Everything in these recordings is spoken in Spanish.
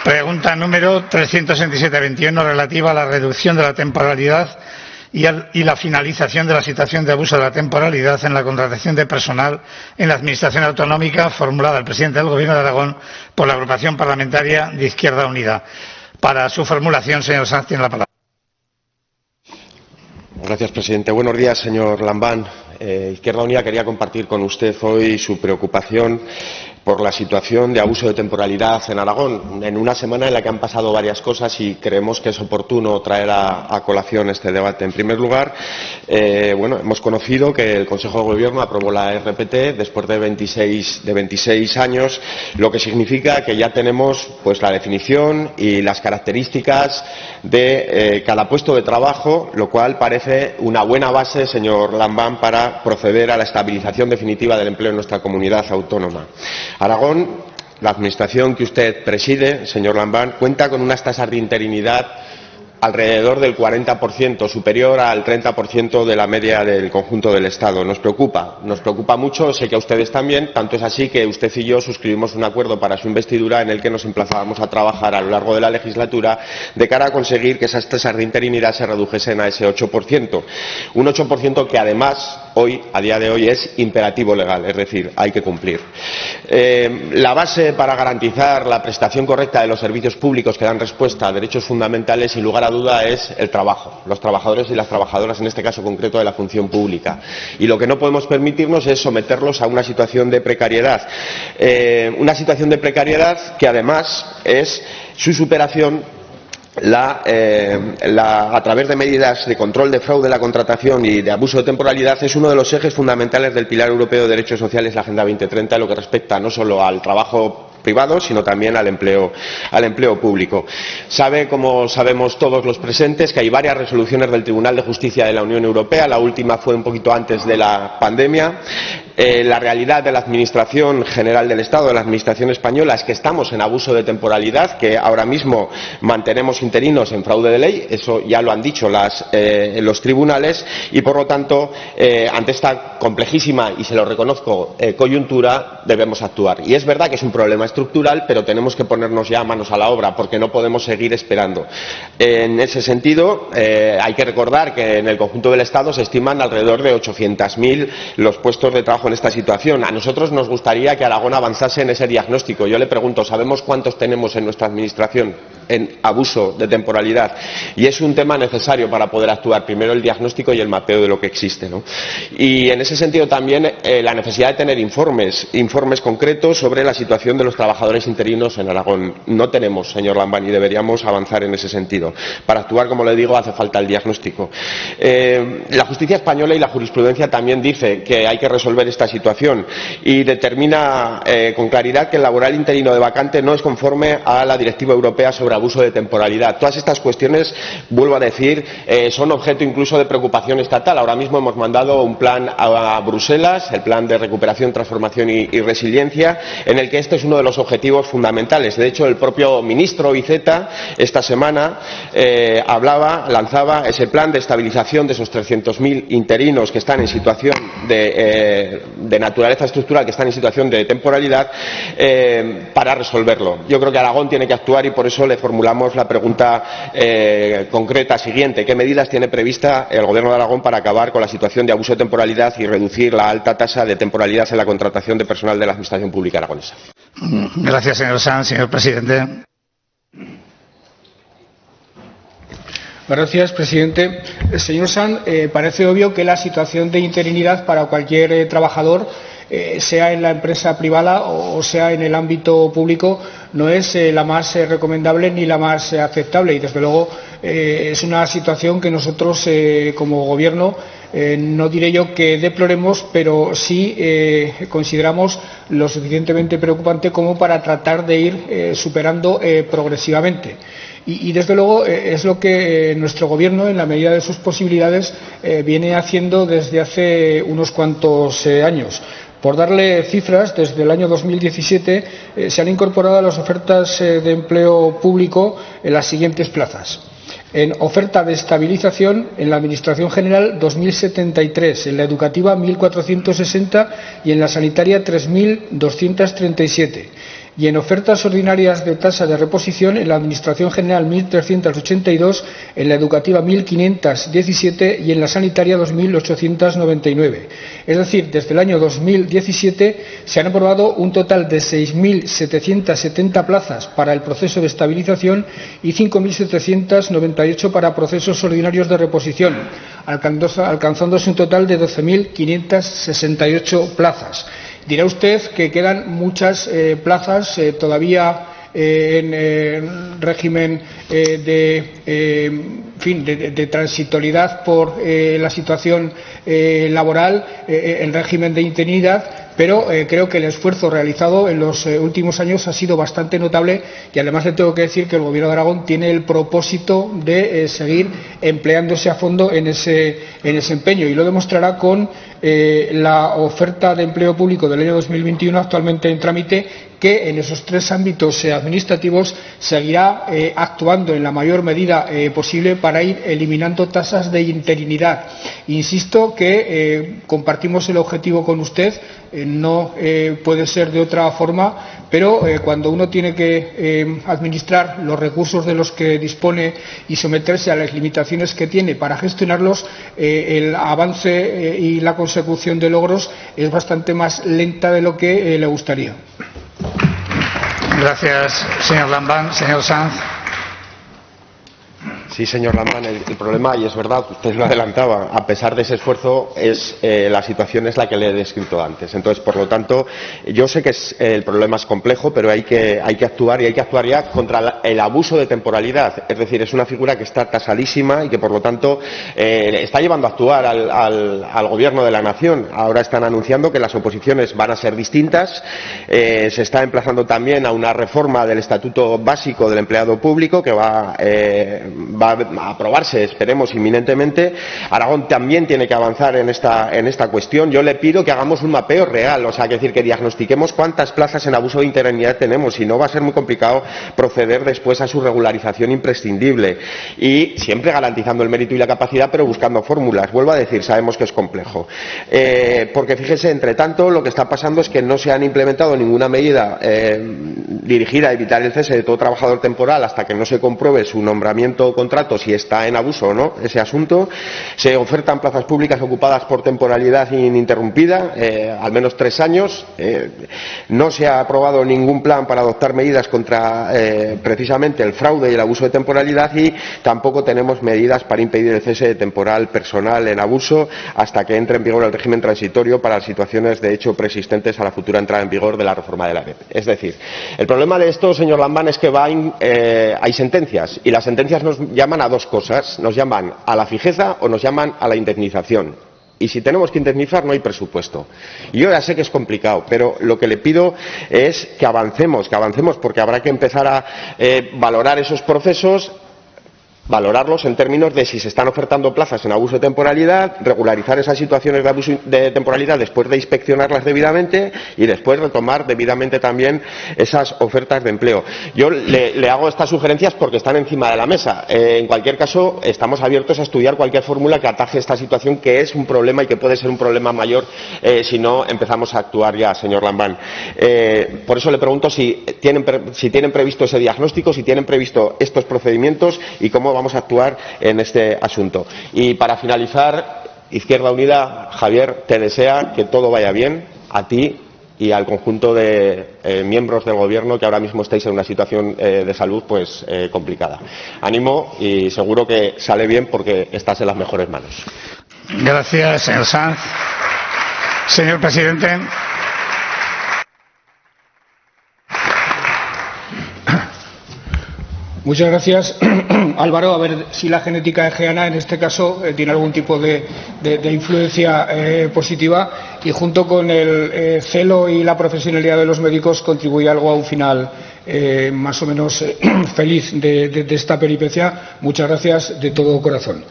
Pregunta número 367-21, relativa a la reducción de la temporalidad y la finalización de la situación de abuso de la temporalidad en la contratación de personal en la Administración Autonómica, formulada al presidente del Gobierno de Aragón por la Agrupación Parlamentaria de Izquierda Unida. Para su formulación, señor Sanz, tiene la palabra. Gracias, presidente. Buenos días, señor Lambán. Izquierda Unida quería compartir con usted hoy su preocupación por la situación de abuso de temporalidad en Aragón, en una semana en la que han pasado varias cosas y creemos que es oportuno traer a colación este debate. En primer lugar, hemos conocido que el Consejo de Gobierno aprobó la RPT después de 26 años, lo que significa que ya tenemos pues la definición y las características de cada puesto de trabajo, lo cual parece una buena base, señor Lambán, para proceder a la estabilización definitiva del empleo en nuestra comunidad autónoma. Aragón, la administración que usted preside, señor Lambán, cuenta con unas tasas de interinidad alrededor del 40%, superior al 30% de la media del conjunto del Estado. Nos preocupa mucho, sé que a ustedes también, tanto es así que usted y yo suscribimos un acuerdo para su investidura en el que nos emplazábamos a trabajar a lo largo de la legislatura de cara a conseguir que esas tasas de interinidad se redujesen a ese 8%. Un 8% que además hoy, a día de hoy, es imperativo legal, es decir, hay que cumplir. La base para garantizar la prestación correcta de los servicios públicos que dan respuesta a derechos fundamentales, sin lugar a duda, es el trabajo, los trabajadores y las trabajadoras, en este caso concreto de la función pública. Y lo que no podemos permitirnos es someterlos a una situación de precariedad. Una situación de precariedad que además es su superación a través de medidas de control de fraude en la contratación y de abuso de temporalidad, es uno de los ejes fundamentales del Pilar Europeo de Derechos Sociales, la Agenda 2030, en lo que respecta no solo al trabajo privado, sino también al empleo público. Sabe, como sabemos todos los presentes, que hay varias resoluciones del Tribunal de Justicia de la Unión Europea. La última fue un poquito antes de la pandemia. La realidad de la Administración General del Estado, de la Administración española, es que estamos en abuso de temporalidad, que ahora mismo mantenemos interinos en fraude de ley, eso ya lo han dicho los tribunales, y por lo tanto, ante esta complejísima, y se lo reconozco, coyuntura, debemos actuar. Y es verdad que es un problema estructural, pero tenemos que ponernos ya manos a la obra, porque no podemos seguir esperando. En ese sentido, hay que recordar que en el conjunto del Estado se estiman alrededor de 800.000 los puestos de trabajo en esta situación. A nosotros nos gustaría que Aragón avanzase en ese diagnóstico. Yo le pregunto, ¿sabemos cuántos tenemos en nuestra administración en abuso de temporalidad? Y es un tema necesario para poder actuar. Primero el diagnóstico y el mapeo de lo que existe, ¿no? Y en ese sentido también la necesidad de tener informes concretos sobre la situación de los trabajadores interinos en Aragón. No tenemos, señor Lambán, y deberíamos avanzar en ese sentido. Para actuar, como le digo, hace falta el diagnóstico. La justicia española y la jurisprudencia también dice que hay que resolver esta situación y determina con claridad que el laboral interino de vacante no es conforme a la Directiva Europea sobre abuso de temporalidad. Todas estas cuestiones, vuelvo a decir, son objeto incluso de preocupación estatal. Ahora mismo hemos mandado un plan a Bruselas, el Plan de Recuperación, Transformación y Resiliencia, en el que este es uno de los objetivos fundamentales. De hecho, el propio ministro Iceta esta semana lanzaba ese plan de estabilización de esos 300.000 interinos que están en situación de naturaleza estructural, que están en situación de temporalidad, para resolverlo. Yo creo que Aragón tiene que actuar y por eso le formulamos la pregunta concreta siguiente. ¿Qué medidas tiene prevista el Gobierno de Aragón para acabar con la situación de abuso de temporalidad y reducir la alta tasa de temporalidad en la contratación de personal de la Administración Pública aragonesa? Gracias, señor Sanz. Señor presidente. Gracias, presidente. Señor Sanz, parece obvio que la situación de interinidad para cualquier trabajador, sea en la empresa privada o sea en el ámbito público, no es la más recomendable ni la más aceptable, y desde luego es una situación que nosotros como Gobierno no diré yo que deploremos, pero sí consideramos lo suficientemente preocupante como para tratar de ir superando progresivamente. Y desde luego es lo que nuestro Gobierno, en la medida de sus posibilidades, viene haciendo desde hace unos cuantos años. Por darle cifras, desde el año 2017 se han incorporado a las ofertas de empleo público en las siguientes plazas. En oferta de estabilización, en la Administración General 2.073, en la educativa 1.460 y en la sanitaria 3.237. y en ofertas ordinarias de tasa de reposición en la Administración General 1.382, en la educativa 1.517 y en la sanitaria 2.899. Es decir, desde el año 2017 se han aprobado un total de 6.770 plazas para el proceso de estabilización y 5.798 para procesos ordinarios de reposición, alcanzándose un total de 12.568 plazas. Dirá usted que quedan muchas plazas todavía en régimen de transitoriedad por la situación laboral, en régimen de interinidad, pero creo que el esfuerzo realizado en los últimos años ha sido bastante notable y además le tengo que decir que el Gobierno de Aragón tiene el propósito de seguir empleándose a fondo en ese empeño y lo demostrará con la oferta de empleo público del año 2021 actualmente en trámite, que en esos tres ámbitos administrativos seguirá actuando en la mayor medida posible para ir eliminando tasas de interinidad. Insisto que compartimos el objetivo con usted, no puede ser de otra forma, pero cuando uno tiene que administrar los recursos de los que dispone y someterse a las limitaciones que tiene para gestionarlos, el avance y la consecución de logros es bastante más lenta de lo que le gustaría. Gracias, señor Lambán. Señor Sanz. Sí, señor Lambán, el problema, y es verdad, usted lo adelantaba, a pesar de ese esfuerzo, la situación es la que le he descrito antes. Entonces, por lo tanto, yo sé que el problema es complejo, pero hay que actuar, y hay que actuar ya contra el abuso de temporalidad. Es decir, es una figura que está tasadísima y que, por lo tanto, está llevando a actuar al Gobierno de la Nación. Ahora están anunciando que las oposiciones van a ser distintas. Se está emplazando también a una reforma del Estatuto Básico del Empleado Público que va a aprobarse, esperemos, inminentemente. Aragón también tiene que avanzar en esta cuestión. Yo le pido que hagamos un mapeo real, o sea, que diagnostiquemos cuántas plazas en abuso de interinidad tenemos, si no va a ser muy complicado proceder después a su regularización imprescindible y siempre garantizando el mérito y la capacidad, pero buscando fórmulas. Vuelvo a decir, sabemos que es complejo. Porque fíjese, entre tanto, lo que está pasando es que no se han implementado ninguna medida dirigida a evitar el cese de todo trabajador temporal hasta que no se compruebe su nombramiento o contrato, si está en abuso o no ese asunto. Se ofertan plazas públicas ocupadas por temporalidad ininterrumpida, al menos 3 años. No se ha aprobado ningún plan para adoptar medidas contra precisamente el fraude y el abuso de temporalidad, y tampoco tenemos medidas para impedir el cese de temporal personal en abuso hasta que entre en vigor el régimen transitorio para las situaciones de hecho preexistentes a la futura entrada en vigor de la reforma de la ABEP. Es decir, el problema de esto, señor Lambán, es que hay sentencias, y las sentencias nos llaman a dos cosas: nos llaman a la fijeza o nos llaman a la indemnización. Y si tenemos que indemnizar, no hay presupuesto. Y yo ya sé que es complicado, pero lo que le pido es que avancemos, porque habrá que empezar a valorar esos procesos, valorarlos en términos de si se están ofertando plazas en abuso de temporalidad, regularizar esas situaciones de abuso de temporalidad después de inspeccionarlas debidamente y después retomar debidamente también esas ofertas de empleo. Yo le hago estas sugerencias porque están encima de la mesa. En cualquier caso, estamos abiertos a estudiar cualquier fórmula que ataje esta situación, que es un problema y que puede ser un problema mayor si no empezamos a actuar ya, señor Lambán. Por eso le pregunto si tienen previsto ese diagnóstico, si tienen previsto estos procedimientos y cómo vamos a actuar en este asunto. Y para finalizar, Izquierda Unida, Javier, te desea que todo vaya bien, a ti y al conjunto de miembros del Gobierno que ahora mismo estáis en una situación de salud pues complicada. Ánimo, y seguro que sale bien porque estás en las mejores manos. Gracias, señor Sanz. Señor presidente. Muchas gracias, Álvaro. A ver si la genética egeana en este caso tiene algún tipo de influencia positiva, y junto con el celo y la profesionalidad de los médicos contribuye algo a un final más o menos feliz de esta peripecia. Muchas gracias de todo corazón.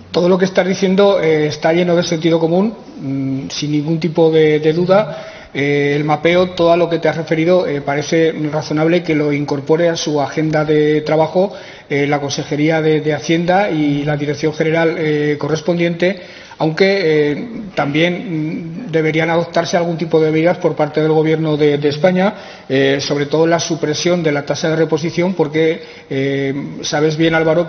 Todo lo que estás diciendo está lleno de sentido común, sin ningún tipo de duda. El mapeo, todo a lo que te has referido, parece razonable que lo incorpore a su agenda de trabajo la Consejería de Hacienda y la Dirección General correspondiente, aunque también deberían adoptarse algún tipo de medidas por parte del Gobierno de España, sobre todo la supresión de la tasa de reposición, porque sabes bien, Álvaro,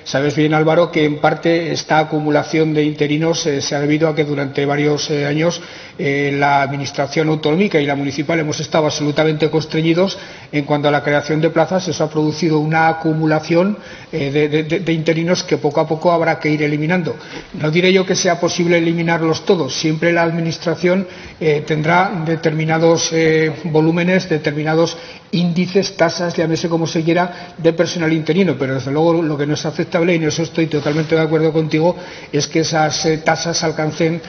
sabes bien, Álvaro, que en parte esta acumulación de interinos se ha debido a que durante varios años la administración autonómica y la municipal hemos estado absolutamente constreñidos en cuanto a la creación de plazas. Eso ha producido una acumulación de interinos que poco a poco habrá que ir eliminando. No diré yo que sea posible eliminarlos todos. Siempre la administración tendrá determinados volúmenes, determinados índices, tasas, llámese como se quiera, de personal interino, pero desde luego lo que no es aceptable, y en eso estoy totalmente de acuerdo contigo, es que esas tasas alcancen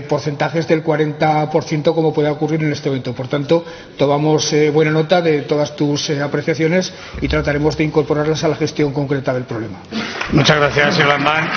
porcentajes del 40%, como puede ocurrir en este momento. Por tanto, tomamos buena nota de todas tus apreciaciones y trataremos de incorporarlas a la gestión concreta del problema. Muchas gracias, señor Landán.